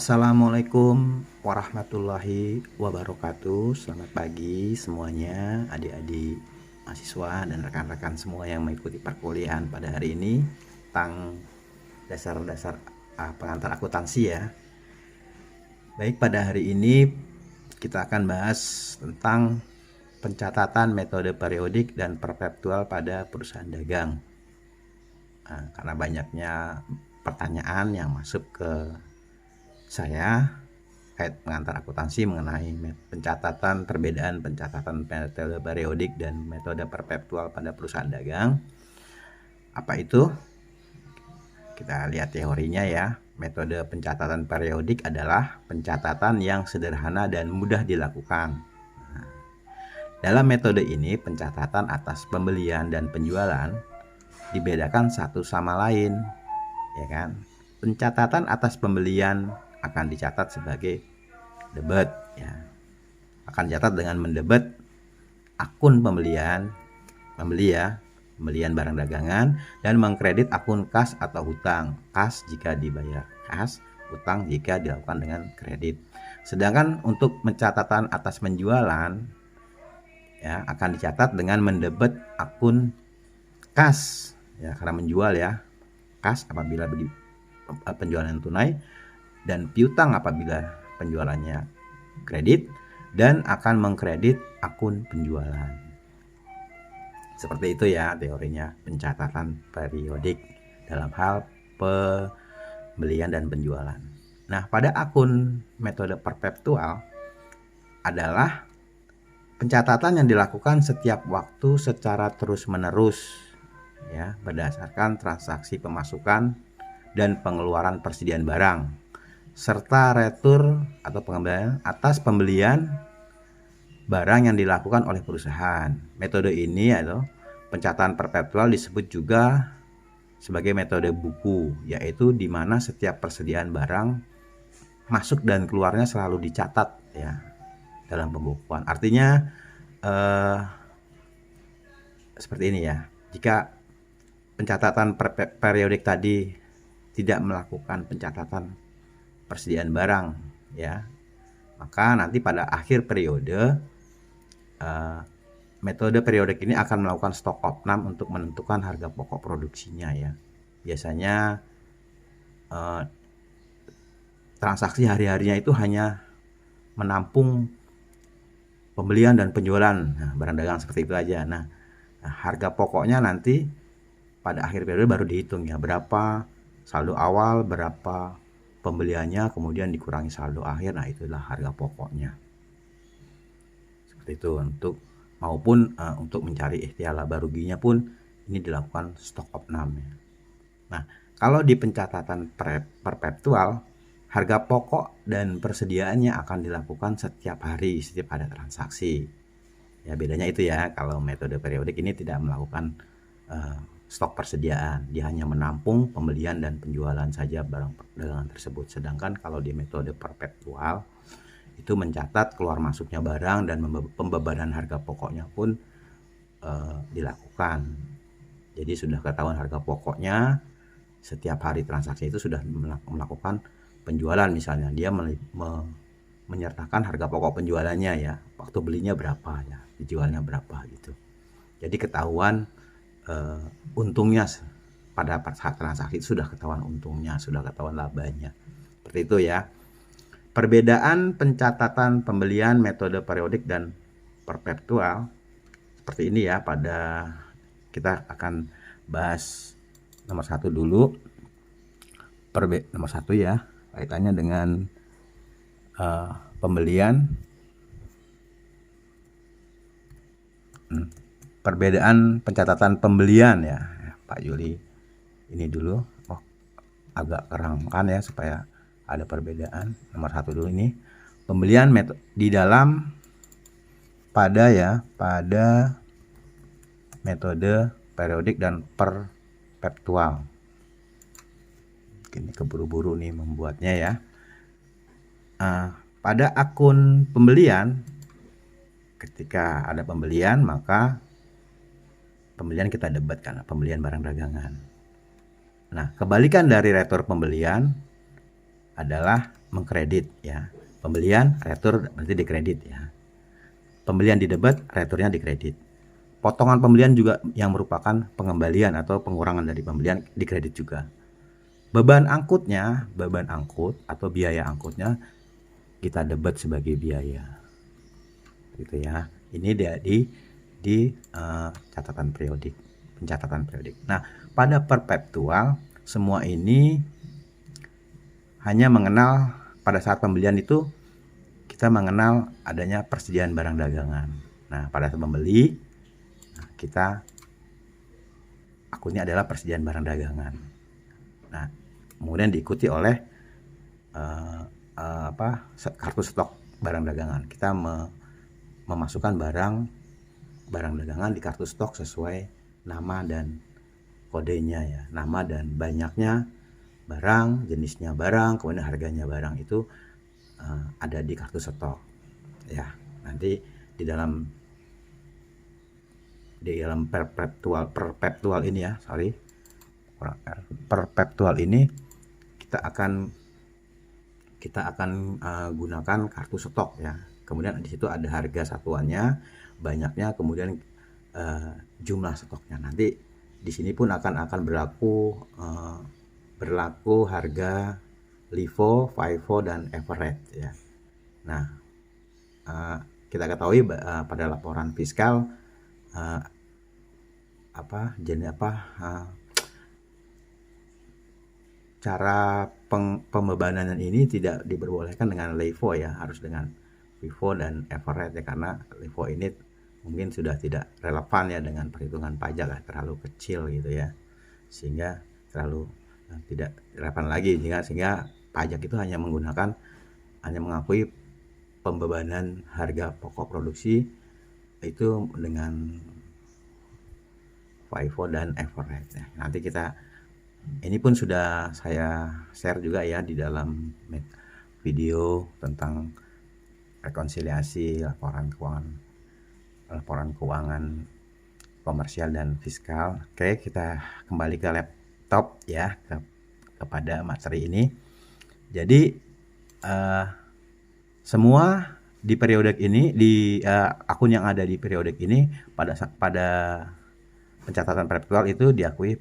Assalamualaikum warahmatullahi wabarakatuh. Selamat pagi semuanya, adik-adik mahasiswa dan rekan-rekan semua yang mengikuti perkuliahan pada hari ini tentang dasar-dasar pengantar akuntansi ya. Baik, pada hari ini kita akan bahas tentang pencatatan metode periodik dan perpetual pada perusahaan dagang. Karena banyaknya pertanyaan yang masuk ke saya kait pengantar akuntansi mengenai pencatatan, perbedaan pencatatan metode periodik dan metode perpetual pada perusahaan dagang. Apa itu? Kita lihat teorinya ya. Metode pencatatan periodik adalah pencatatan yang sederhana dan mudah dilakukan. Dalam metode ini, pencatatan atas pembelian dan penjualan dibedakan satu sama lain, ya kan? Pencatatan atas pembelian akan dicatat sebagai debit ya. Akan dicatat dengan mendebit akun pembelian barang dagangan dan mengkredit akun kas atau hutang. Kas jika dibayar kas, hutang jika dilakukan dengan kredit. Sedangkan untuk pencatatan atas penjualan ya akan dicatat dengan mendebit akun kas ya, karena menjual ya. Kas apabila penjualan tunai dan piutang apabila penjualannya kredit, dan akan mengkredit akun penjualan. Seperti itu ya teorinya pencatatan periodik dalam hal pembelian dan penjualan. Nah, pada akun metode perpetual adalah pencatatan yang dilakukan setiap waktu secara terus-menerus ya, berdasarkan transaksi pemasukan dan pengeluaran persediaan barang serta retur atau pengembalian atas pembelian barang yang dilakukan oleh perusahaan. Metode ini atau pencatatan perpetual disebut juga sebagai metode buku, yaitu di mana setiap persediaan barang masuk dan keluarnya selalu dicatat ya dalam pembukuan. Artinya seperti ini ya. Jika pencatatan periodik tadi tidak melakukan pencatatan persediaan barang ya, maka nanti pada akhir periode metode periodik ini akan melakukan stock opnam untuk menentukan harga pokok produksinya ya. Biasanya transaksi hari-harinya itu hanya menampung pembelian dan penjualan barang dagang seperti itu aja. Nah, harga pokoknya nanti pada akhir periode baru dihitung ya, berapa saldo awal, berapa pembeliannya, kemudian dikurangi saldo akhir. Nah, itulah harga pokoknya. Seperti itu untuk maupun untuk mencari ikhtiar laba ruginya pun ini dilakukan stock opnam ya. Nah, kalau di pencatatan perpetual, harga pokok dan persediaannya akan dilakukan setiap hari, setiap ada transaksi. Ya, bedanya itu ya, kalau metode periodik ini tidak melakukan stok persediaan, dia hanya menampung pembelian dan penjualan saja barang dagangan tersebut. Sedangkan kalau di metode perpetual itu mencatat keluar masuknya barang dan pembebanan harga pokoknya pun dilakukan. Jadi sudah ketahuan harga pokoknya, setiap hari transaksi itu sudah melakukan penjualan, misalnya dia menyertakan harga pokok penjualannya ya, waktu belinya berapa ya, dijualnya berapa gitu. Jadi ketahuan untungnya pada saat transaksi itu sudah ketahuan untungnya, sudah ketahuan labanya. Seperti itu ya. Perbedaan pencatatan pembelian metode periodik dan perpetual seperti ini ya. Pada kita akan bahas nomor 1 dulu. Nomor 1 ya, kaitannya dengan pembelian. Perbedaan pencatatan pembelian ya, Pak Yuli. Ini dulu, agak kerangkan ya supaya ada perbedaan. Nomor 1 dulu ini, pembelian di dalam pada metode periodik dan perpetual. Ini keburu-buru nih membuatnya ya. Pada akun pembelian, ketika ada pembelian maka pembelian kita debit karena pembelian barang dagangan. Nah, kebalikan dari retur pembelian adalah mengkredit ya. Pembelian retur berarti dikredit ya. Pembelian di debit, returnya dikredit. Potongan pembelian juga yang merupakan pengembalian atau pengurangan dari pembelian dikredit juga. Beban angkut atau biaya angkutnya kita debit sebagai biaya. Gitu ya. Ini dia di catatan periodik, pencatatan periodik. Nah, pada perpetual semua ini hanya mengenal pada saat pembelian itu kita mengenal adanya persediaan barang dagangan. Nah, pada saat membeli kita akunnya adalah persediaan barang dagangan. Nah, kemudian diikuti oleh kartu stok barang dagangan. Kita memasukkan barang dagangan di kartu stok sesuai nama dan kodenya ya, nama dan banyaknya barang, jenisnya barang, kemudian harganya barang itu ada di kartu stok ya. Nanti di dalam perpetual ini ya, perpetual ini kita akan gunakan kartu stok ya. Kemudian di situ ada harga satuannya, banyaknya, kemudian jumlah stoknya. Nanti di sini pun akan berlaku harga LIFO, FIFO dan average ya. Nah, kita ketahui pada laporan fiskal cara pembebanan ini tidak diperbolehkan dengan LIFO ya, harus dengan FIFO dan average ya, karena LIFO ini mungkin sudah tidak relevan ya dengan perhitungan pajak ya, terlalu kecil gitu ya, sehingga terlalu tidak relevan lagi, sehingga pajak itu hanya mengakui pembebanan harga pokok produksi itu dengan FIFO dan average ya. Nanti ini pun sudah saya share juga ya di dalam video tentang rekonsiliasi laporan keuangan komersial dan fiskal. Oke, kita kembali ke laptop ya, kepada materi ini. Jadi semua di periodik ini, di akun yang ada di periodik ini pada pencatatan perpetual itu diakui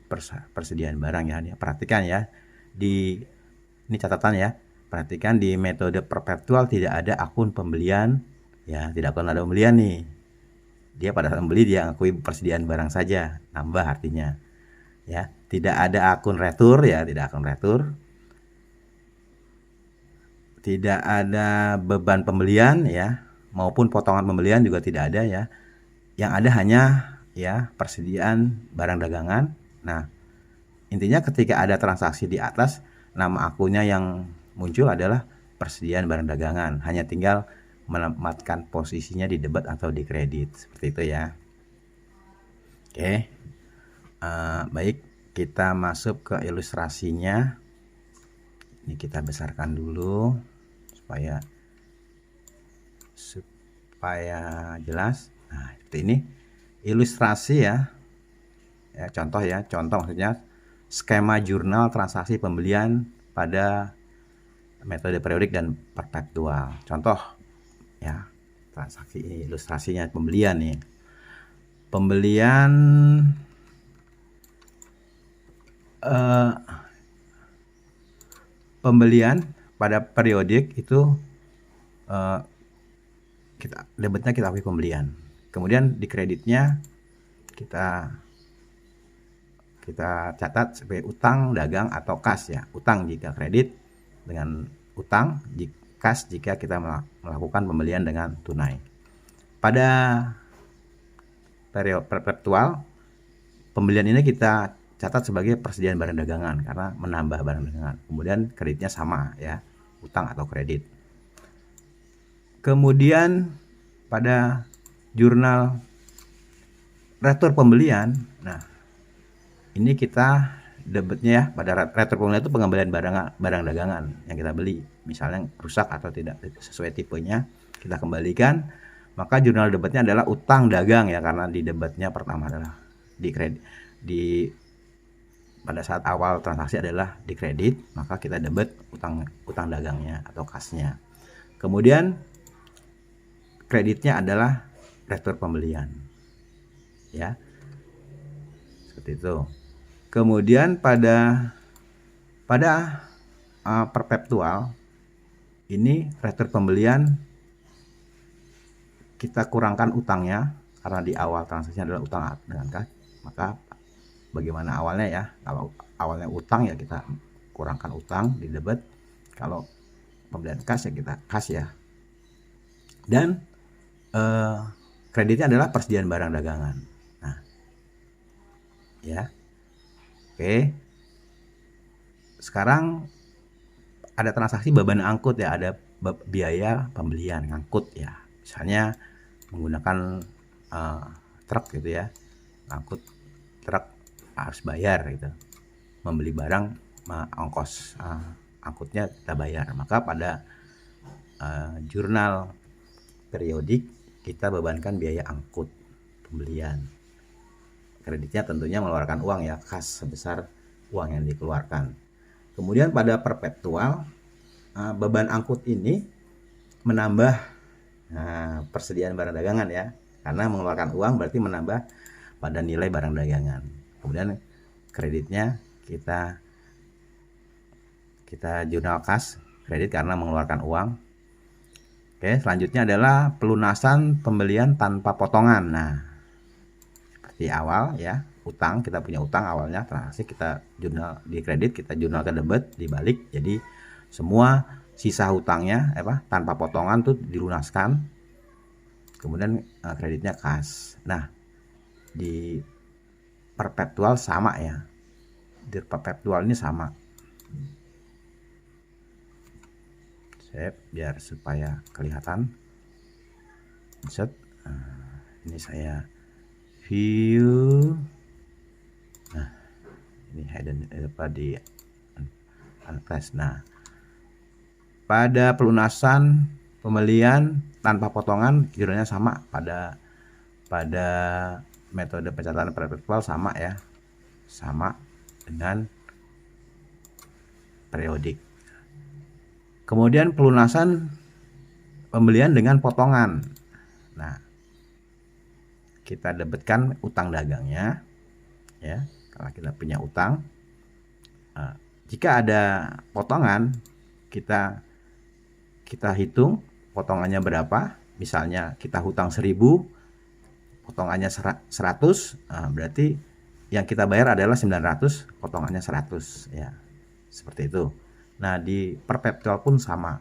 persediaan barang ya. Perhatikan ya, ini catatan ya. Perhatikan di metode perpetual tidak ada akun pembelian ya, tidak akan ada pembelian nih. Dia pada saat membeli dia akui persediaan barang saja, nambah artinya. Ya, tidak ada akun retur ya, tidak akun retur. Tidak ada beban pembelian ya, maupun potongan pembelian juga tidak ada ya. Yang ada hanya ya persediaan barang dagangan. Nah, intinya ketika ada transaksi di atas, nama akunnya yang muncul adalah persediaan barang dagangan, hanya tinggal menempatkan posisinya di debit atau di kredit, seperti itu ya. Oke, baik, kita masuk ke ilustrasinya. Ini kita besarkan dulu supaya jelas. Nah, seperti ini ilustrasi ya, contoh maksudnya skema jurnal transaksi pembelian pada metode periodik dan perpetual. Contoh ya, transaksi ini ilustrasinya pembelian nih. Pembelian pada periodik itu debitnya kita akui pembelian. Kemudian di kreditnya kita catat sebagai utang dagang atau kas ya. Utang jika kredit dengan utang, kas jika kita melakukan pembelian dengan tunai. Pada periode perpetual, pembelian ini kita catat sebagai persediaan barang dagangan karena menambah barang dagangan. Kemudian kreditnya sama ya, utang atau kredit. Kemudian pada jurnal retur pembelian, nah ini kita debitnya ya, pada retur pembelian itu pengembalian barang dagangan yang kita beli, misalnya rusak atau tidak sesuai tipenya, kita kembalikan. Maka jurnal debitnya adalah utang dagang ya, karena di debitnya pertama adalah di pada saat awal transaksi adalah dikredit, maka kita debit utang dagangnya atau kasnya. Kemudian kreditnya adalah retur pembelian, ya, seperti itu. Kemudian pada perpetual ini retur pembelian kita kurangkan utangnya, karena di awal transaksi adalah utang dengan kas, maka bagaimana awalnya ya, kalau awalnya utang ya kita kurangkan utang di debit, kalau pembelian kas ya kita kas ya. Dan kreditnya adalah persediaan barang dagangan. Nah, ya, oke. Sekarang ada transaksi beban angkut ya, ada biaya pembelian ngangkut ya, misalnya menggunakan truk gitu ya, angkut truk harus bayar gitu, membeli barang ongkos angkutnya kita bayar, maka pada jurnal periodik kita bebankan biaya angkut pembelian. Kreditnya tentunya mengeluarkan uang ya, kas sebesar uang yang dikeluarkan. Kemudian pada perpetual beban angkut ini menambah persediaan barang dagangan ya, karena mengeluarkan uang berarti menambah pada nilai barang dagangan. Kemudian kreditnya kita jurnal kas kredit karena mengeluarkan uang. Oke, selanjutnya adalah pelunasan pembelian tanpa potongan. Nah, seperti awal ya, utang, kita punya utang awalnya transaksi, kita jurnal di kredit, kita jurnal ke debit, dibalik, jadi semua sisa hutangnya tanpa potongan tuh dilunaskan. Kemudian kreditnya kas. Nah, di perpetual sama ya, di perpetual ini sama. Save biar supaya kelihatan. Set. Ini saya view. Nah, ini hidden di unpress. Nah, pada pelunasan pembelian tanpa potongan jurnalnya sama, pada metode pencatatan perpetual sama ya, sama dengan periodik. Kemudian pelunasan pembelian dengan potongan. Nah, kita debitkan utang dagangnya ya, kalau kita punya utang. Jika ada potongan, kita hitung potongannya berapa. Misalnya kita hutang 1000, potongannya 100, berarti yang kita bayar adalah 900, potongannya 100 ya, seperti itu. Nah, di perpetual pun sama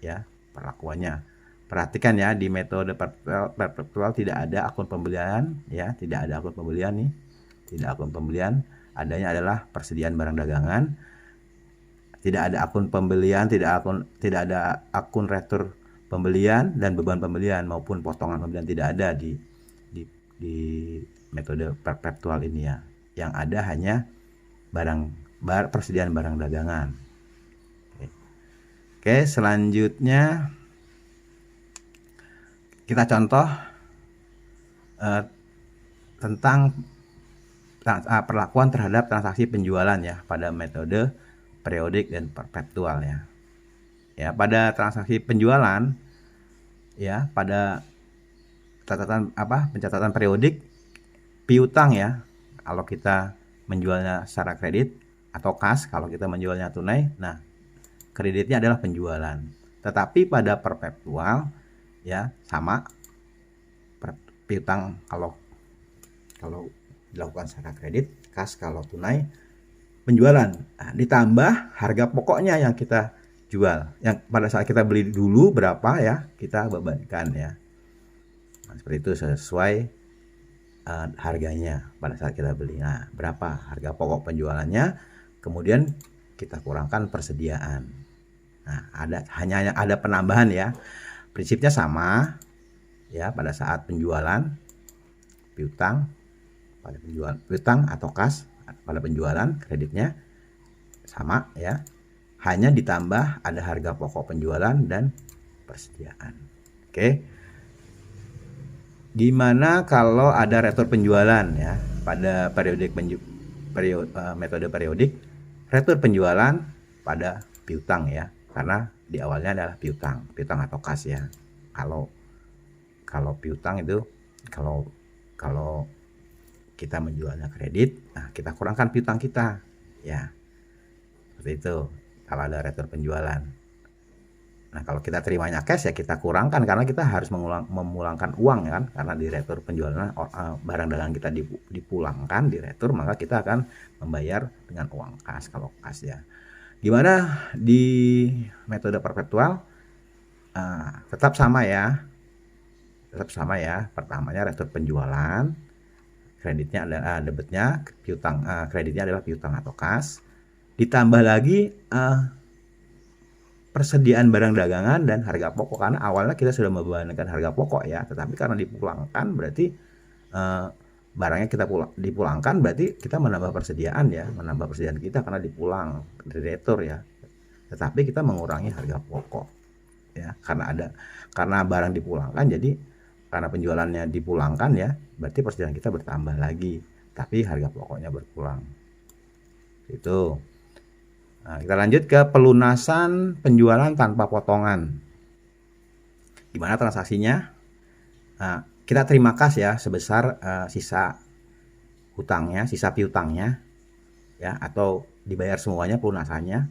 ya perlakuannya. Perhatikan ya, di metode perpetual tidak ada akun pembelian ya, tidak ada akun pembelian nih, tidak akun pembelian, adanya adalah persediaan barang dagangan. Tidak ada akun pembelian, tidak ada akun retur pembelian dan beban pembelian maupun potongan pembelian, tidak ada di metode perpetual ini ya. Yang ada hanya persediaan barang dagangan. Oke, selanjutnya kita contoh tentang perlakuan terhadap transaksi penjualan ya pada metode periodik dan perpetual ya. Ya, pada transaksi penjualan ya, pada pencatatan periodik piutang ya, kalau kita menjualnya secara kredit, atau kas kalau kita menjualnya tunai. Nah, kreditnya adalah penjualan. Tetapi pada perpetual ya sama, piutang kalau dilakukan secara kredit, kas kalau tunai, penjualan. Nah, ditambah harga pokoknya yang kita jual, yang pada saat kita beli dulu berapa ya, kita bebankan ya. Nah, seperti itu sesuai harganya pada saat kita beli. Nah, berapa harga pokok penjualannya, kemudian kita kurangkan persediaan. Nah, hanya ada penambahan ya. Prinsipnya sama ya, pada saat penjualan piutang, pada penjualan piutang atau kas pada penjualan kreditnya sama ya. Hanya ditambah ada harga pokok penjualan dan persediaan. Oke. Gimana kalau ada retur penjualan ya pada periodik metode periodik, retur penjualan pada piutang ya, karena di awalnya adalah piutang atau kas ya. Kalau piutang itu kalau kita menjualnya kredit, nah kita kurangkan piutang kita ya, seperti itu kalau ada retur penjualan. Nah kalau kita terimanya cash ya kita kurangkan, karena kita harus memulangkan uang ya kan, karena di retur penjualan barang dagangan kita dipulangkan di retur, maka kita akan membayar dengan uang kas kalau kas ya. Gimana di metode perpetual? Tetap sama ya, pertamanya retur penjualan, kreditnya adalah debitnya piutang, kreditnya adalah piutang atau kas, ditambah lagi persediaan barang dagangan dan harga pokok, karena awalnya kita sudah membebankan harga pokok ya, tetapi karena dipulangkan berarti barangnya kita dipulangkan, berarti kita menambah persediaan kita karena dipulang dari retur ya, tetapi kita mengurangi harga pokok ya, karena barang dipulangkan, jadi karena penjualannya dipulangkan ya, berarti persediaan kita bertambah lagi, tapi harga pokoknya berkurang itu. Nah, kita lanjut ke pelunasan penjualan tanpa potongan. Gimana transaksinya? Nah, kita terima kas ya sebesar sisa hutangnya, sisa piutangnya ya, atau dibayar semuanya pelunasannya,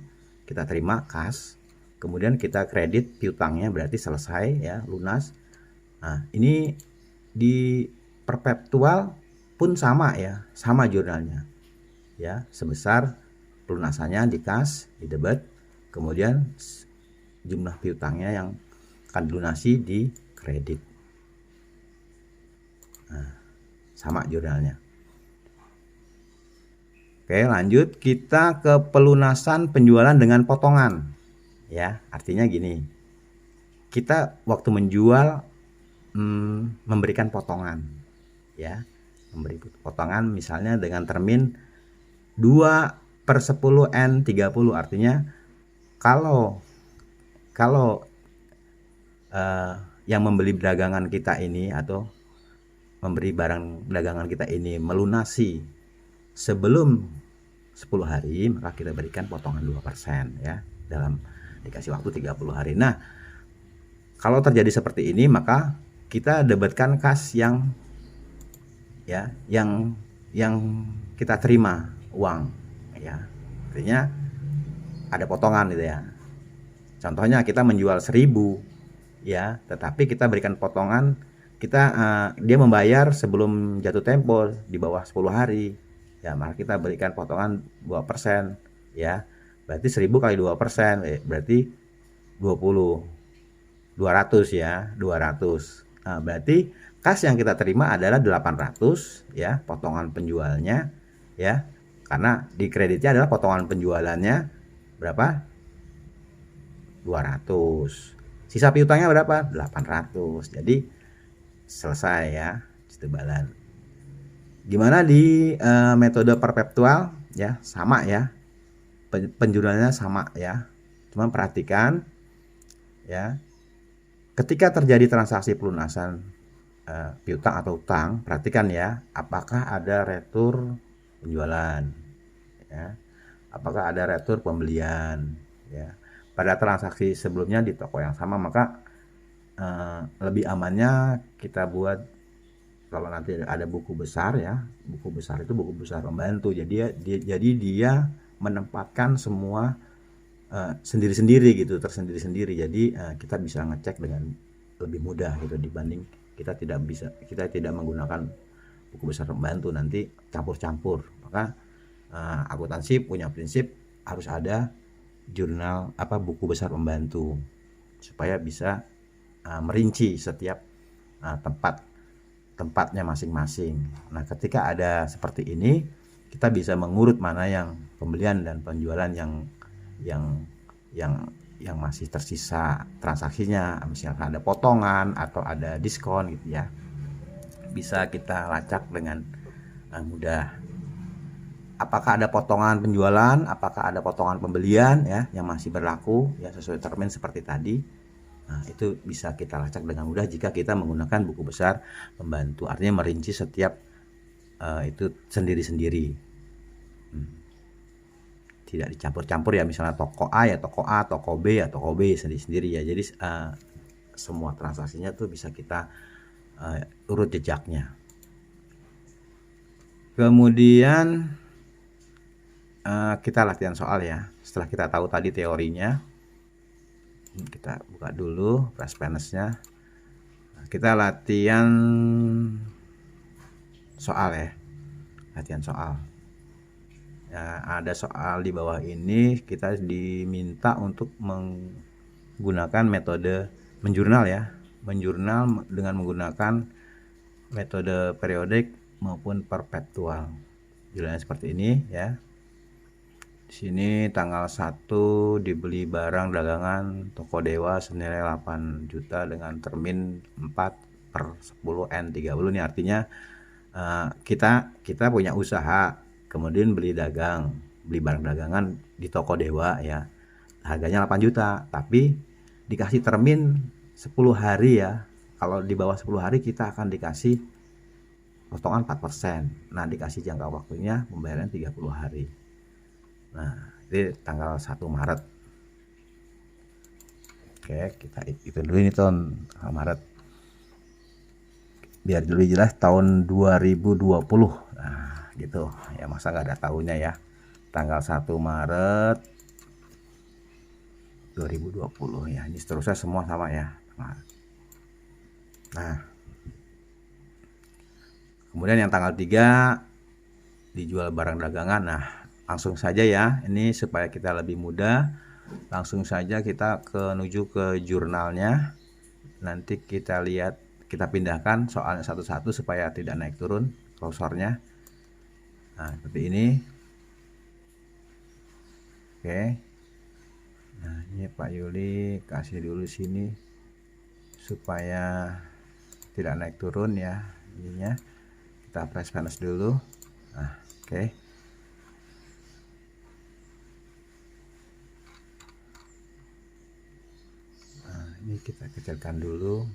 kita terima kas, kemudian kita kredit piutangnya, berarti selesai ya, lunas. Nah, ini di perpetual pun sama ya, sama jurnalnya ya, sebesar pelunasannya di kas, di debit, kemudian jumlah piutangnya yang akan dilunasi di kredit. Nah, sama jurnalnya. Oke, lanjut kita ke pelunasan penjualan dengan potongan ya, artinya gini, kita waktu menjual memberikan potongan ya, memberi potongan misalnya dengan termin 2/10N30, artinya kalau yang membeli dagangan kita ini atau memberi barang dagangan kita ini melunasi sebelum 10 hari, maka kita berikan potongan 2% ya, dalam dikasih waktu 30 hari. Nah, kalau terjadi seperti ini, maka kita debitkan kas yang kita terima uang ya, artinya ada potongan gitu ya. Contohnya kita menjual 1000 ya, tetapi kita berikan potongan, dia membayar sebelum jatuh tempo di bawah 10 hari ya, maka kita berikan potongan 2% ya, berarti 1000 kali 2% berarti 200 ya, 200. Nah, berarti kas yang kita terima adalah 800 ya, potongan penjualnya ya, karena di kreditnya adalah potongan penjualannya berapa? 200. Sisa piutangnya berapa? 800. Jadi selesai ya, tebalan. Gimana di metode perpetual ya, sama ya, penjualannya sama ya, cuma perhatikan ya, ketika terjadi transaksi pelunasan piutang atau utang, perhatikan ya, apakah ada retur penjualan ya, apakah ada retur pembelian ya. Pada transaksi sebelumnya di toko yang sama, maka lebih amannya kita buat, kalau nanti ada buku besar ya, buku besar itu buku besar pembantu, jadi dia menempatkan semua sendiri-sendiri gitu, tersendiri-sendiri, jadi kita bisa ngecek dengan lebih mudah gitu, dibanding kita tidak menggunakan buku besar pembantu, nanti campur-campur. Maka akuntansi punya prinsip harus ada jurnal buku besar pembantu, supaya bisa merinci setiap tempatnya masing-masing. Nah, ketika ada seperti ini, kita bisa mengurut mana yang pembelian dan penjualan yang masih tersisa transaksinya, misalkan ada potongan atau ada diskon gitu ya, bisa kita lacak dengan mudah. Apakah ada potongan penjualan, apakah ada potongan pembelian ya yang masih berlaku ya sesuai termin seperti tadi. Nah, itu bisa kita lacak dengan mudah jika kita menggunakan buku besar pembantu, artinya merinci setiap itu sendiri-sendiri. Tidak dicampur-campur ya, misalnya toko A ya toko A, toko B ya toko B sendiri-sendiri ya. Jadi semua transaksinya tuh bisa kita urut jejaknya. Kemudian kita latihan soal ya. Setelah kita tahu tadi teorinya, kita buka dulu flash panesnya. Kita latihan soal ya, latihan soal. Ya, ada soal di bawah ini, kita diminta untuk menggunakan metode menjurnal ya, menjurnal dengan menggunakan metode periodik maupun perpetual. Jurnalnya seperti ini ya. Di sini tanggal 1 dibeli barang dagangan toko Dewa senilai 8 juta dengan termin 4/10N30. Ini artinya kita punya usaha, kemudian beli barang dagangan di toko Dewa ya, harganya 8 juta, tapi dikasih termin 10 hari ya. Kalau di bawah 10 hari kita akan dikasih potongan 4%. Nah, dikasih jangka waktunya pembayaran 30 hari. Nah, ini tanggal 1 Maret. Oke, kita itu dulu ini tahun Maret. Biar lebih jelas tahun 2020. Nah, gitu ya, masa nggak ada tahunnya ya. Tanggal 1 Maret 2020 ya. Ini seterusnya semua sama ya. Nah, kemudian yang tanggal 3 dijual barang dagangan. Nah, langsung saja ya, ini supaya kita lebih mudah, langsung saja kita menuju ke jurnalnya. Nanti kita lihat, kita pindahkan soalnya satu-satu supaya tidak naik turun kursornya. Nah, seperti ini. Oke. Nah, ini Pak Yuli kasih dulu sini supaya tidak naik turun ya ininya. Kita press panes dulu. Nah, oke. Nah, ini kita kecilkan dulu.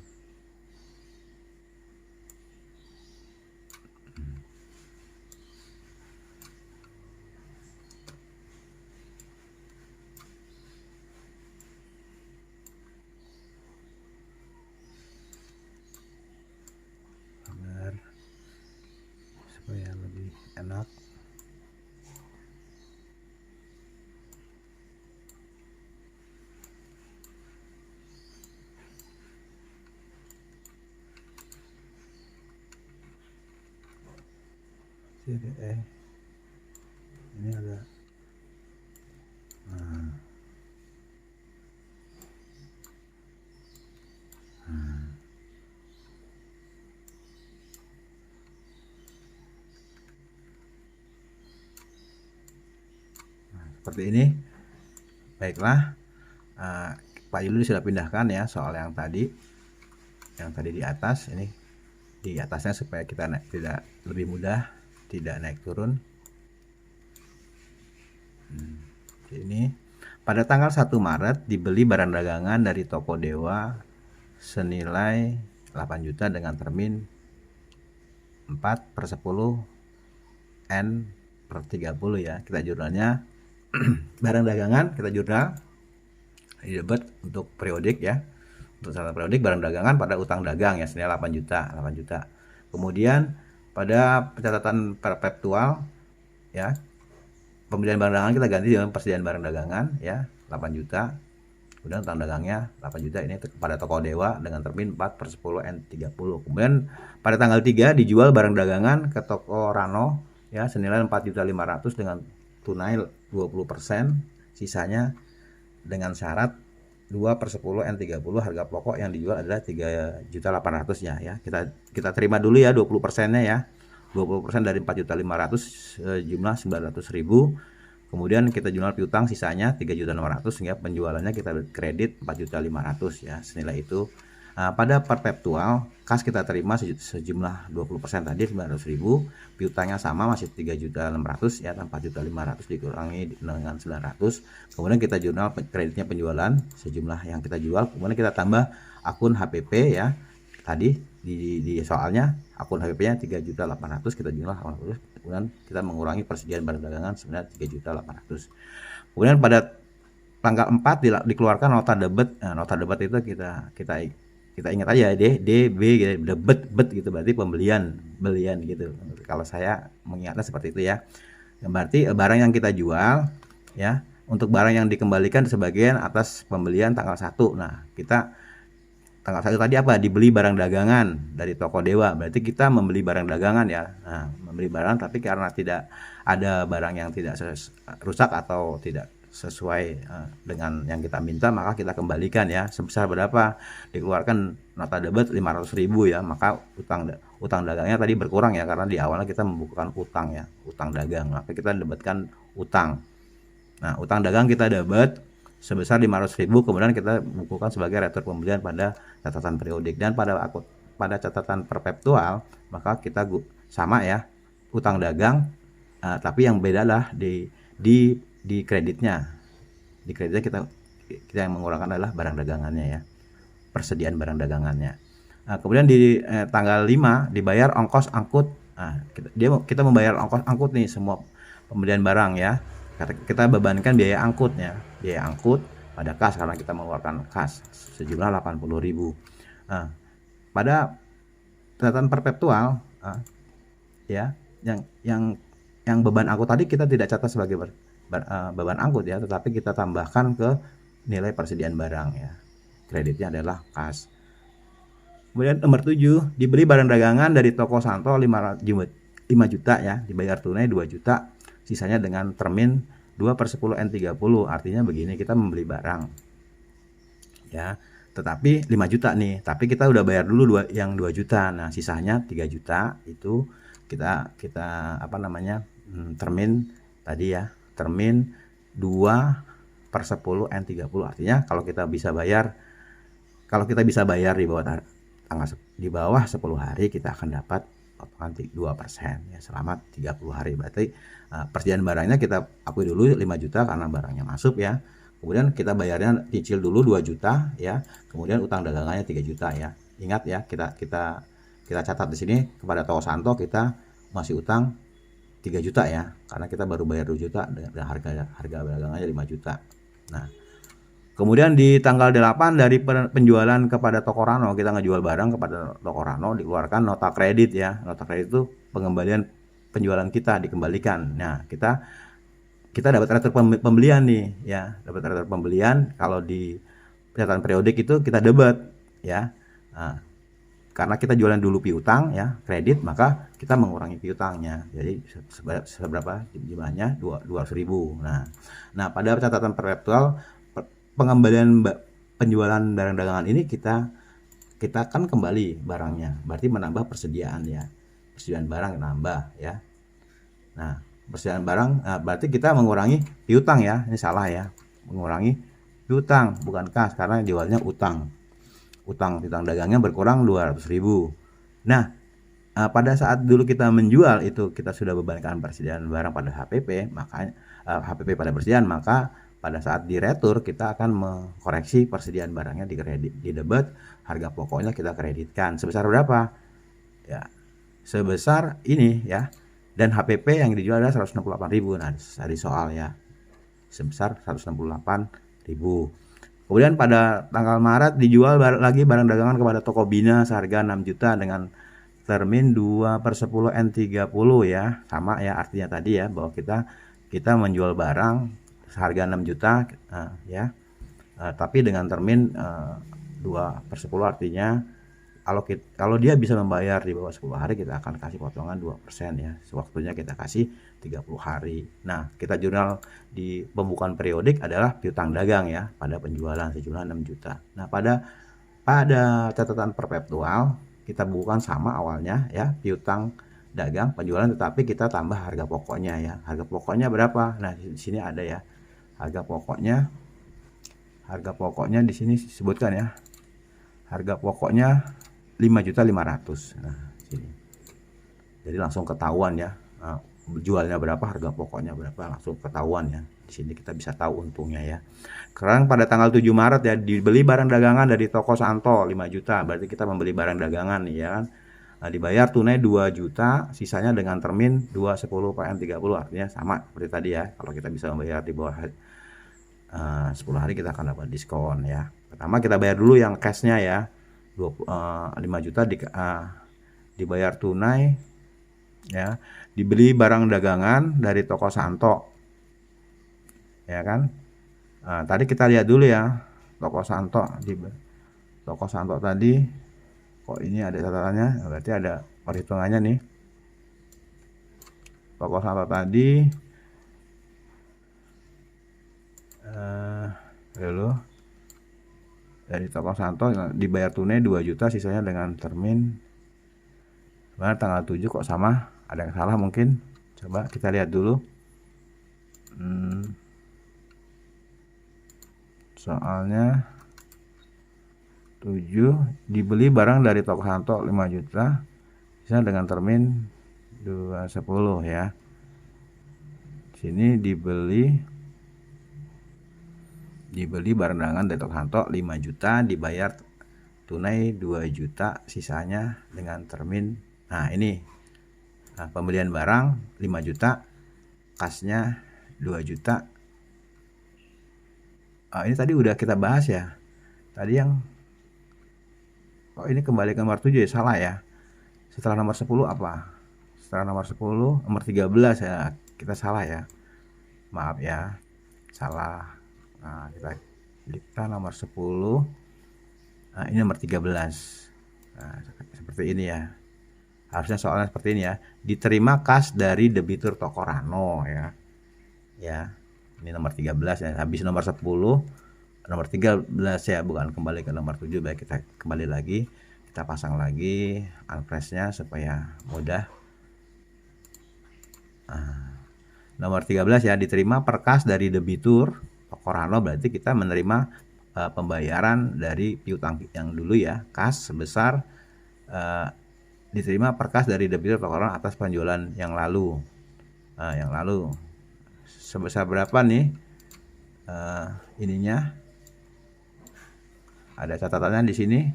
Supaya lebih enak. Ini ada seperti ini. Baiklah, Pak Yuli sudah pindahkan ya soal yang tadi di atas. Ini di atasnya supaya kita tidak lebih mudah, tidak naik turun. Ini pada tanggal 1 Maret dibeli barang dagangan dari toko Dewa senilai 8 juta dengan termin 4/10N/30 ya. Kita jurnalnya barang dagangan, kita jurnal di debit untuk periodik ya. Untuk syarat periodik barang dagangan pada utang dagang ya senilai 8 juta. Kemudian pada pencatatan perpetual ya, pembelian barang dagangan kita ganti dengan persediaan barang dagangan ya 8 juta. Kemudian utang dagangnya 8 juta ini pada toko Dewa dengan termin 4/10N30. Kemudian pada tanggal 3 dijual barang dagangan ke toko Rano ya senilai 4.500.000 dengan tunai 20%, sisanya dengan syarat 2/10N30. Harga pokok yang dijual adalah 3.800.000 ya. Kita terima dulu ya 20%-nya ya. 20% dari 4.500.000 jumlah 900.000. Kemudian kita jurnal piutang sisanya 3.600.000 sehingga penjualannya kita kredit 4.500.000 ya, senilai itu. Pada perpetual kas kita terima sejumlah 20% tadi 900.000, piutangnya sama masih 3.600.000 ya, 4.500.000 dikurangi dengan 900. Kemudian kita jurnal kreditnya penjualan sejumlah yang kita jual, kemudian kita tambah akun HPP ya tadi di soalnya akun HPP-nya 3.800.000, kita jumlah 800, kemudian kita mengurangi persediaan barang dagangan sebenarnya 3.800.000. Kemudian pada tanggal 4 dikeluarkan nota debit. Nah, nota debit itu kita ingat aja DB gitu, debit gitu, berarti belian gitu. Kalau saya mengingatnya seperti itu ya. Berarti barang yang kita jual ya, untuk barang yang dikembalikan sebagian atas pembelian tanggal 1. Nah, kita tanggal 1 tadi apa? Dibeli barang dagangan dari toko Dewa. Berarti kita membeli barang dagangan ya. Nah, membeli barang tapi karena tidak ada barang yang tidak rusak atau tidak sesuai dengan yang kita minta, maka kita kembalikan ya. Sebesar berapa? Dikeluarkan nota debit 500.000 ya. Maka utang dagangnya tadi berkurang ya, karena di awalnya kita membukukan utang ya, utang dagang. Maka kita debitkan utang. Nah, utang dagang kita debit sebesar 500.000, kemudian kita bukukan sebagai retur pembelian pada catatan periodik. Dan pada catatan perpetual maka kita sama ya, utang dagang, tapi yang beda lah di kreditnya. Di kreditnya kita yang mengurangkan adalah barang dagangannya ya, persediaan barang dagangannya. Nah, kemudian di tanggal 5 dibayar ongkos angkut. Nah, kita membayar ongkos angkut nih, semua pembelian barang ya. Kita bebankan biaya angkutnya, biaya angkut pada kas karena kita mengeluarkan kas sejumlah 80.000. Nah, pada catatan perpetual ya, yang beban angkut tadi kita tidak catat sebagai beban angkut ya, tetapi kita tambahkan ke nilai persediaan barang ya. Kreditnya adalah kas. Kemudian nomor 7, dibeli barang dagangan dari toko Santo 5 juta ya, dibayar tunai 2 juta, sisanya dengan termin 2/10 N30. Artinya begini, kita membeli barang ya, tetapi 5 juta nih, tapi kita udah bayar dulu yang 2 juta. Nah, sisanya 3 juta itu kita termin tadi ya, termin 2/10 N30. Artinya kalau kita bisa bayar di bawah 10 hari, kita akan dapat potongan 2% ya selama 30 hari. Berarti persediaan barangnya kita akui dulu 5 juta karena barangnya masuk ya. Kemudian kita bayarnya cicil dulu 2 juta ya. Kemudian utang dagangannya 3 juta ya. Ingat ya, kita catat di sini kepada toko Santo kita masih utang 3 juta ya. Karena kita baru bayar 2 juta dan harga dagangannya 5 juta. Nah, kemudian di tanggal 8 dari penjualan kepada toko Rano, kita ngejual barang kepada toko Rano, dikeluarkan nota kredit ya. Nota kredit itu pengembalian penjualan kita dikembalikan. Nah, kita dapat retur pembelian nih ya, dapat retur pembelian. Kalau di catatan periodik itu kita debit ya. Nah, karena kita jualan dulu piutang ya, kredit, maka kita mengurangi piutangnya. Jadi seberapa jumlahnya? 200.000. Nah, pada catatan perpetual pengembalian penjualan barang dagangan ini kita kan kembali barangnya, berarti menambah persediaan ya, persediaan barang nambah ya. Nah, persediaan barang berarti kita mengurangi piutang ya, ini salah ya, mengurangi piutang bukan kas karena jualnya utang dagangnya berkurang 200.000. Nah, pada saat dulu kita menjual itu kita sudah bebankan persediaan barang pada HPP, makanya HPP pada persediaan, maka pada saat di retur kita akan mengkoreksi persediaan barangnya di debit, harga pokoknya kita kreditkan sebesar berapa? Ya, sebesar ini ya. Dan HPP yang dijual adalah 168.000. Nah, dari soal ya. Sebesar 168.000. Kemudian pada tanggal Maret dijual lagi barang dagangan kepada toko Bina seharga 6 juta dengan termin 2/10 N30 ya. Sama ya artinya tadi ya, bahwa kita menjual barang seharga 6 juta ya, tapi dengan termin 2/10, artinya kalau dia bisa membayar di bawah 10 hari kita akan kasih potongan 2% ya, sewaktunya kita kasih 30 hari. Nah, kita jurnal di pembukuan periodik adalah piutang dagang ya pada penjualan sejumlah 6 juta. Nah, pada catatan perpetual kita bukukan sama awalnya ya, piutang dagang penjualan, tetapi kita tambah harga pokoknya ya. Harga pokoknya berapa? Nah, di sini ada ya. Harga pokoknya di sini disebutkan ya. Harga pokoknya 5.500.000. Nah, sini. Jadi langsung ketahuan ya. Jualnya berapa, harga pokoknya berapa, langsung ketahuan ya. Di sini kita bisa tahu untungnya ya. Sekarang pada tanggal 7 Maret ya, dibeli barang dagangan dari toko Santo 5 juta. Berarti kita membeli barang dagangan nih ya kan. Nah, dibayar tunai 2 juta, sisanya dengan termin 210 PN30, artinya sama seperti tadi ya. Kalau kita bisa membayar di bawah 10 hari kita akan dapat diskon ya. Pertama kita bayar dulu yang cashnya ya, 5 juta dibayar tunai ya, dibeli barang dagangan dari toko Santo ya kan. Tadi kita lihat dulu ya, toko Santo tadi kok ini ada catatannya, berarti ada perhitungannya nih. Toko Santo tadi lalu dari toko Santo dibayar tunai 2 juta, sisanya dengan termin. Sebenarnya tanggal 7 kok sama, ada yang salah mungkin. Coba kita lihat dulu. Soalnya 7 dibeli barang dari toko Santo 5 juta, sisanya dengan termin 210 ya. Sini dibeli barang dagangan dari toko Santo 5 juta, dibayar tunai 2 juta, sisanya dengan termin. Nah ini pembelian barang 5 juta, kasnya 2 juta. Ini tadi udah kita bahas ya. Tadi yang ini kembali ke nomor 7 ya, salah ya. Setelah nomor 10 apa? Setelah nomor 10, nomor 13 ya. Kita salah ya. Maaf ya. Salah. Nah, kita nomor 10. Nah, ini nomor 13. Nah, seperti ini ya. Harusnya soalnya seperti ini ya. Diterima kas dari debitur toko Rano ya. Ya. Ini nomor 13 ya. Habis nomor 10, nomor 13 ya, bukan kembali ke nomor 7. Baik, kita kembali lagi. Kita pasang lagi unpress-nya supaya mudah. Nomor 13 ya, diterima perkas dari debitur toko Rano, berarti kita menerima pembayaran dari piutang yang dulu ya, kas sebesar diterima perkas dari debitur toko Rano atas penjualan yang lalu. Yang lalu sebesar berapa nih ininya? Ada catatannya di sini.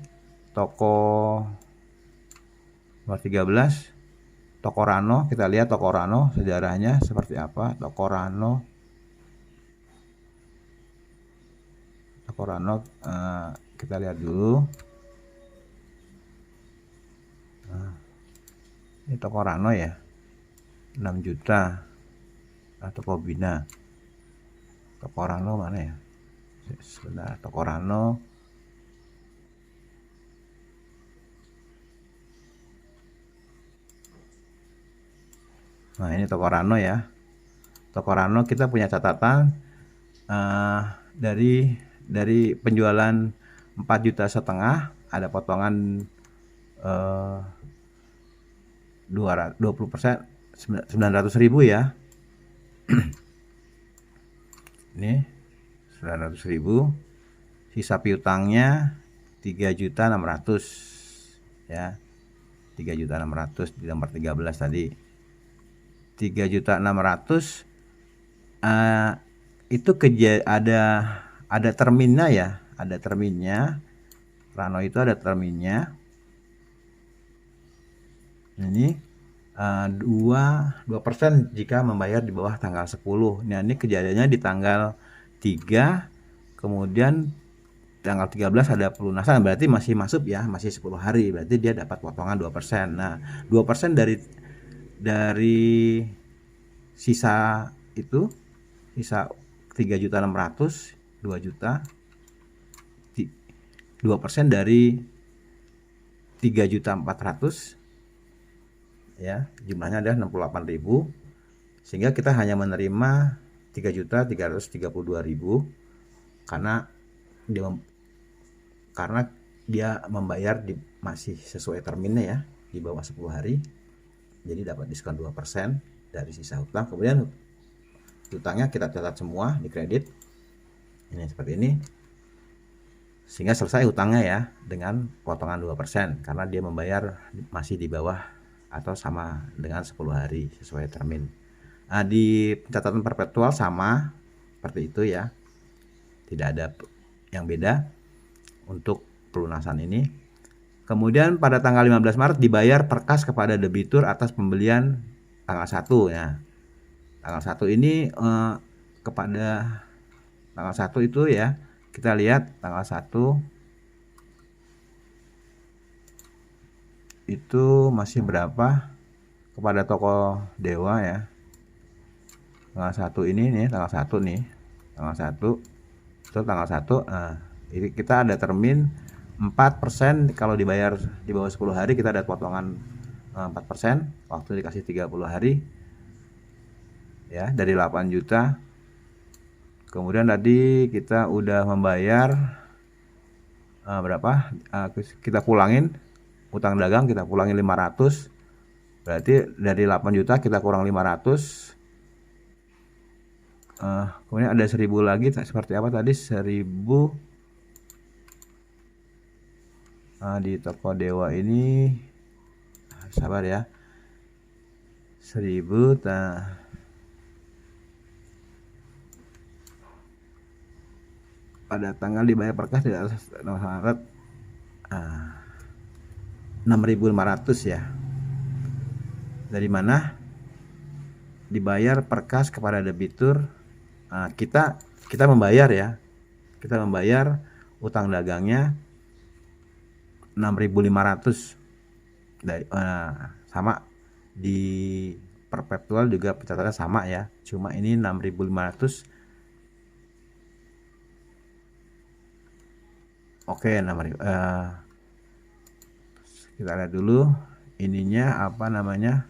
Toko nomor 13 toko Rano, kita lihat toko Rano sejarahnya seperti apa. Toko Rano kita lihat dulu. Ini toko Rano ya, 6 juta. Toko Bina, toko Rano mana ya? Sebentar, toko Rano. Nah, ini toko Rano ya. Toko Rano kita punya catatan dari penjualan 4,5 juta, ada potongan 20%, 900.000 ya. Ini 900.000, sisa piutangnya 3.600.000 ya. 3.600.000 di nomor 13 tadi. 3.600.000 itu ada terminnya ya, ada terminnya. Rano itu ada terminnya. Ini 2% jika membayar di bawah tanggal 10. Nah, ini kejadiannya di tanggal 3, kemudian tanggal 13 ada pelunasan, berarti masih masuk ya, masih 10 hari, berarti dia dapat potongan 2%. Nah, 2% dari sisa itu, sisa 3.600.000, 2 juta, 2% dari 3.400.000 ya, jumlahnya adalah 68.000, sehingga kita hanya menerima 3.332.000 karena dia membayar masih sesuai terminnya ya, di bawah 10 hari. Jadi dapat diskon 2% dari sisa hutang. Kemudian hutangnya kita catat semua di kredit. Ini seperti ini. Sehingga selesai hutangnya ya dengan potongan 2% karena dia membayar masih di bawah atau sama dengan 10 hari sesuai termin. Di pencatatan perpetual sama Seperti itu ya. Tidak ada yang beda untuk pelunasan ini. Kemudian pada tanggal 15 Maret dibayar perkas kepada debitur atas pembelian tanggal 1 ya. Tanggal 1 ini kepada tanggal 1 itu ya, kita lihat tanggal 1 itu masih berapa kepada toko Dewa ya. Tanggal 1 ini nih, tanggal 1 nih. Tanggal 1 itu tanggal 1. Nah, ini kita ada termin 4%. Kalau dibayar di bawah 10 hari kita ada potongan 4%, waktu dikasih 30 hari ya, dari 8 juta. Kemudian tadi kita udah membayar berapa, kita pulangin utang dagang, kita pulangin 500, berarti dari 8 juta kita kurang 500. Kemudian ada 1000 lagi, seperti apa tadi, 1000 di toko Dewa ini, sabar ya, 1000 pada tanggal dibayar perkas di atas Maret 6.500 ya. Dari mana? Dibayar perkas kepada debitur. Kita membayar ya. Kita membayar utang dagangnya 6.500 dari sama di perpetual juga pencatatannya sama ya. Cuma ini 6.500. Oke, 6.000. Kita lihat dulu ininya apa namanya.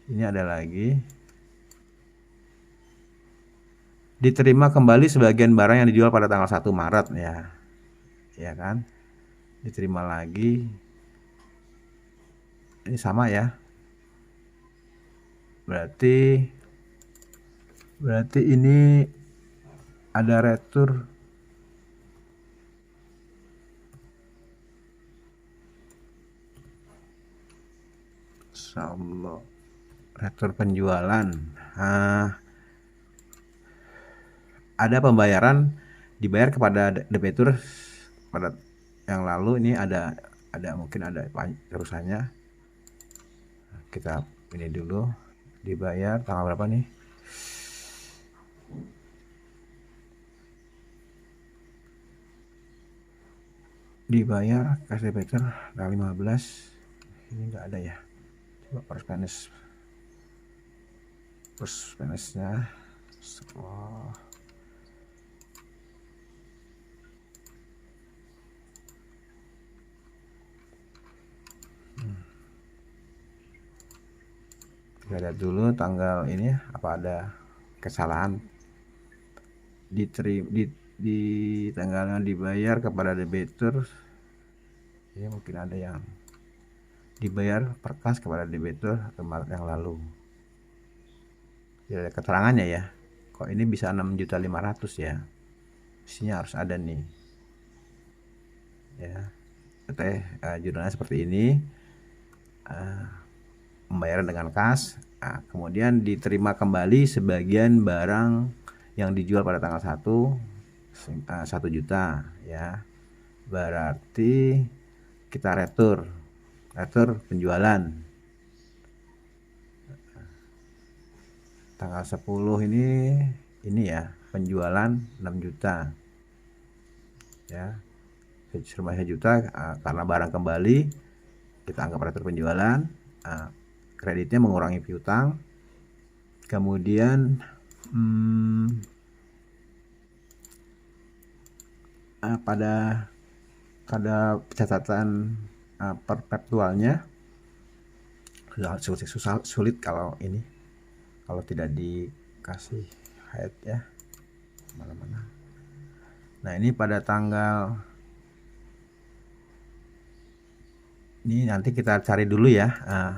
Ini ada lagi. Diterima kembali sebagian barang yang dijual pada tanggal 1 Maret ya. Ya kan? Diterima lagi. Ini sama ya. Berarti ini ada retur Allah, retur penjualan. Ada pembayaran dibayar kepada debitur pada yang lalu. Ini ada mungkin ada terusannya. Kita ini dulu, dibayar tanggal berapa nih? Dibayar kas debitur tanggal 15. Ini enggak ada ya. Coba first finance-nya. Kita lihat dulu tanggal ini apa ada kesalahan. Di tanggalnya dibayar kepada debitur. Ini mungkin ada yang dibayar perkas kepada debitur Maret yang lalu. Ya, keterangannya ya. Kok ini bisa 6.500 ya? Mestinya harus ada nih. Ya. Jurnalnya seperti ini. Pembayaran dengan kas. Kemudian diterima kembali sebagian barang yang dijual pada tanggal 1 juta ya. Berarti kita retur penjualan tanggal 10 ini ya, penjualan 6 juta ya, rumah 1 juta. Karena barang kembali kita anggap retur penjualan. Kreditnya mengurangi piutang. Kemudian pada catatan perpetualnya sulit kalau tidak dikasih head ya mana-mana. Nah, ini pada tanggal ini nanti kita cari dulu ya.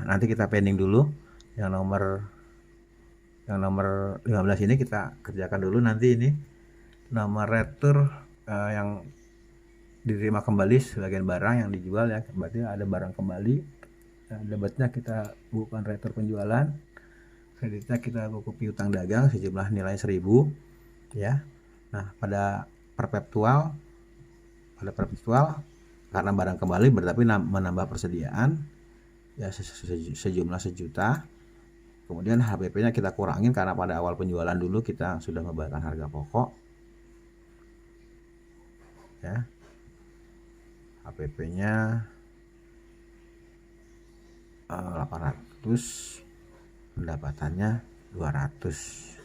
Nanti kita pending dulu yang nomor 15 ini kita kerjakan dulu. Nanti ini nomor retur yang diterima kembali sebagian barang yang dijual ya, berarti ada barang kembali. Debatnya kita bukan retur penjualan. Kreditnya kita buku piutang dagang sejumlah nilai 1000 ya. Nah, pada perpetual karena barang kembali berarti menambah persediaan ya sejumlah 1 juta. Kemudian HPP-nya kita kurangin karena pada awal penjualan dulu kita sudah membayarkan harga pokok ya. HPP-nya 800, pendapatannya 200.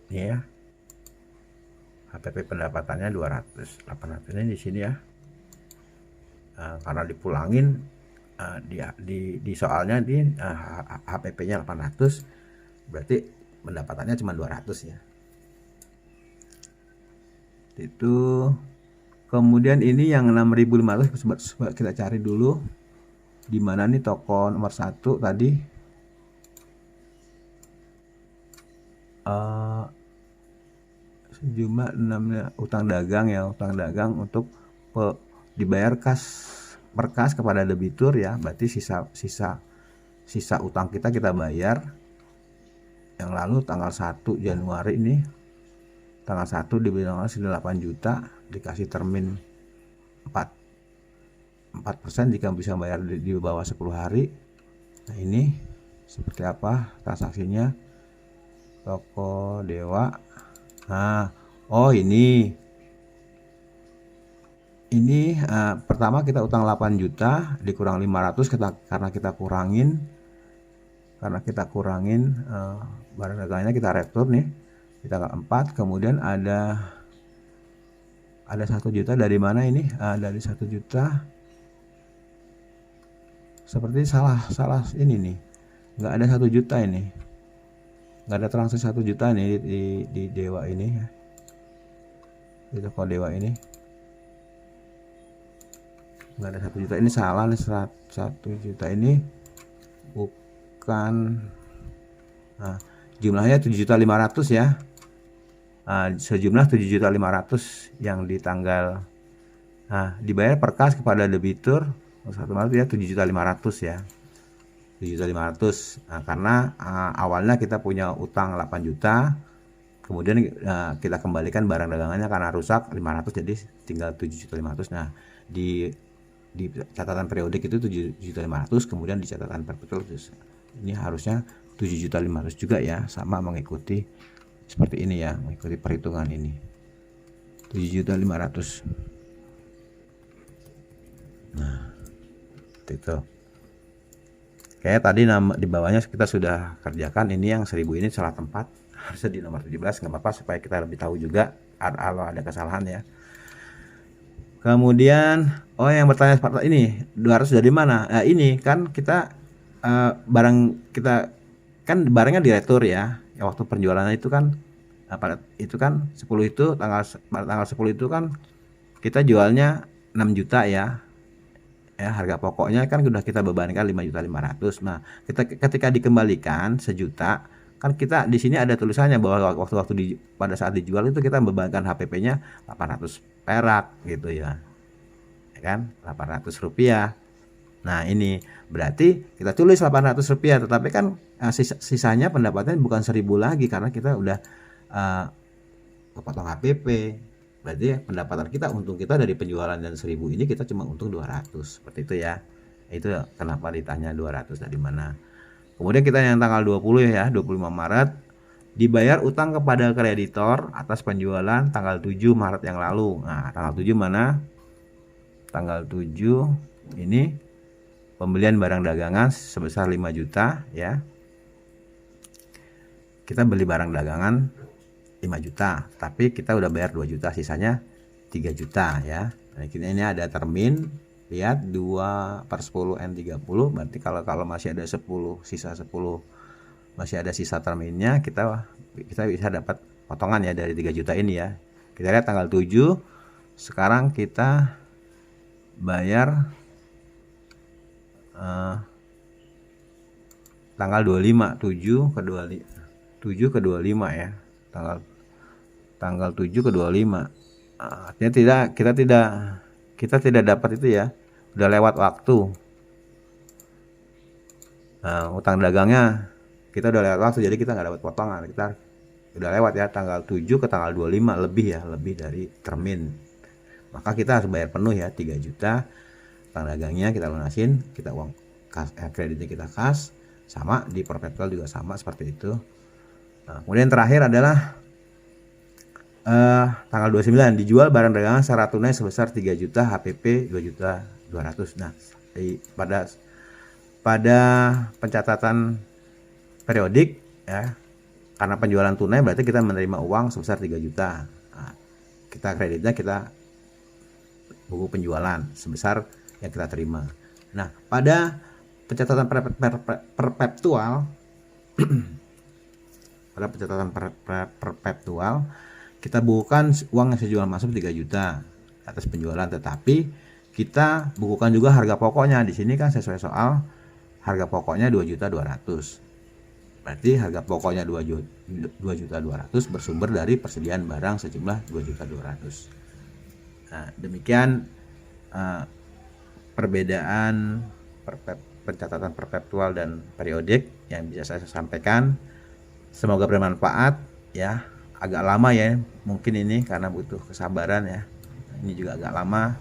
Ya, HPP pendapatannya 200, 800 ini di sini ya. Karena dipulangin di soalnya di HPP-nya 800, berarti pendapatannya cuma 200 ya. Itu kemudian ini yang 6.500 coba kita cari dulu di mana nih toko nomor 1 tadi. Sejumlah 6 utang dagang ya, utang dagang untuk dibayar per kas kepada debitur ya, berarti sisa utang kita bayar yang lalu tanggal 1 Januari ini, tanggal 1 dibilang 8 juta, dikasih termin 4% jika bisa bayar di bawah 10 hari. Nah, ini seperti apa transaksinya? Toko Dewa. Nah, oh ini pertama kita utang 8 juta dikurang 500 karena kita kurangin barang dagangnya kita retur nih di tanggal 4. Kemudian ada 1 juta dari mana ini? Dari 1 juta seperti salah ini nih, nggak ada 1 juta ini, nggak ada transaksi 1 juta nih di Dewa ini ya, di toko Dewa ini nggak ada 1 juta, ini salah nih. 1 juta ini bukan, jumlahnya 7.500 ya. Sejumlah 7.500 yang di tanggal dibayar per kas kepada debitur 1 Maret ya, 7.500 ya, 7.500. Karena awalnya kita punya utang 8 juta, kemudian kita kembalikan barang dagangannya karena rusak 500, jadi tinggal 7.500. Nah, di catatan periodik itu 7.500, kemudian di catatan perpetual ini harusnya 7.500 juga ya, sama mengikuti seperti ini ya, mengikuti perhitungan ini 7.500. Nah, itu kayak tadi di bawahnya kita sudah kerjakan. Ini yang 1000 ini salah tempat, harusnya di nomor 17, nggak apa-apa supaya kita lebih tahu juga kalau ada kesalahan ya. Kemudian yang bertanya seperti ini, 200 dari mana? Ini kan kita barang kita kan barangnya diretur ya. Waktu penjualan itu kan itu kan 10 itu tanggal 10 itu kan kita jualnya 6 juta ya. Harga pokoknya kan sudah kita bebankan 5.500.000. Nah, ketika dikembalikan 1 juta, kan kita di sini ada tulisannya bahwa pada saat dijual itu kita membebankan HPP-nya 800 perak gitu ya. Kan 800 rupiah. Nah, ini berarti kita tulis 800 rupiah, tetapi kan sisanya pendapatnya bukan 1.000 lagi karena kita udah kepotong HPP. Berarti pendapatan kita, untung kita dari penjualan dan 1.000 ini kita cuma untung 200, seperti itu ya. Itu kenapa ditanya 200 dari mana. Kemudian kita yang tanggal 20 ya, 25 Maret dibayar utang kepada kreditor atas penjualan tanggal 7 Maret yang lalu. Nah, tanggal 7 mana? Tanggal 7 ini pembelian barang dagangan sebesar 5 juta ya. Kita beli barang dagangan 5 juta, tapi kita udah bayar 2 juta, sisanya 3 juta ya. Nah, ini ada termin, lihat 2/10 N30, berarti kalau masih ada 10, sisa 10, masih ada sisa terminnya, kita bisa dapat potongan ya dari 3 juta ini ya. Kita lihat tanggal 7, sekarang kita bayar tanggal 25, 7 ke 25 ya, tanggal 7 ke 25. Artinya kita tidak dapat itu ya, udah lewat waktu. Utang dagangnya kita udah lewat waktu, jadi kita nggak dapat potongan. Kita udah lewat ya, tanggal 7 ke tanggal 25 lebih ya, lebih dari termin. Maka kita harus bayar penuh ya, 3 juta. Utang dagangnya kita lunasin, kita uang kas, kreditnya kita kas, sama di perpetual juga sama seperti itu. Kemudian terakhir adalah tanggal 29 dijual barang dagangan secara tunai sebesar 3 juta, HPP 2 juta 200. Nah, pada pencatatan periodik ya, karena penjualan tunai berarti kita menerima uang sebesar 3 juta. Nah, kita kreditnya kita buku penjualan sebesar yang kita terima. Nah, pada pencatatan perpetual pada pencatatan perpetual kita bukukan uang yang sejual masuk 3 juta atas penjualan, tetapi kita bukukan juga harga pokoknya. Di sini kan sesuai soal harga pokoknya 2.200.000. Berarti harga pokoknya 2.200.000 bersumber dari persediaan barang sejumlah 2.200.000. Nah, demikian perbedaan pencatatan perpetual dan periodik yang bisa saya sampaikan. Semoga bermanfaat ya. Agak lama ya mungkin ini karena butuh kesabaran ya. Ini juga agak lama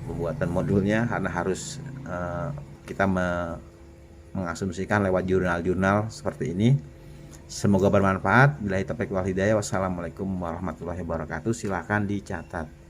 pembuatan modulnya karena harus kita mengasumsikan lewat jurnal-jurnal seperti ini. Semoga bermanfaat. Billahi taufiq wal hidayah. Wassalamualaikum warahmatullahi wabarakatuh. Silakan dicatat.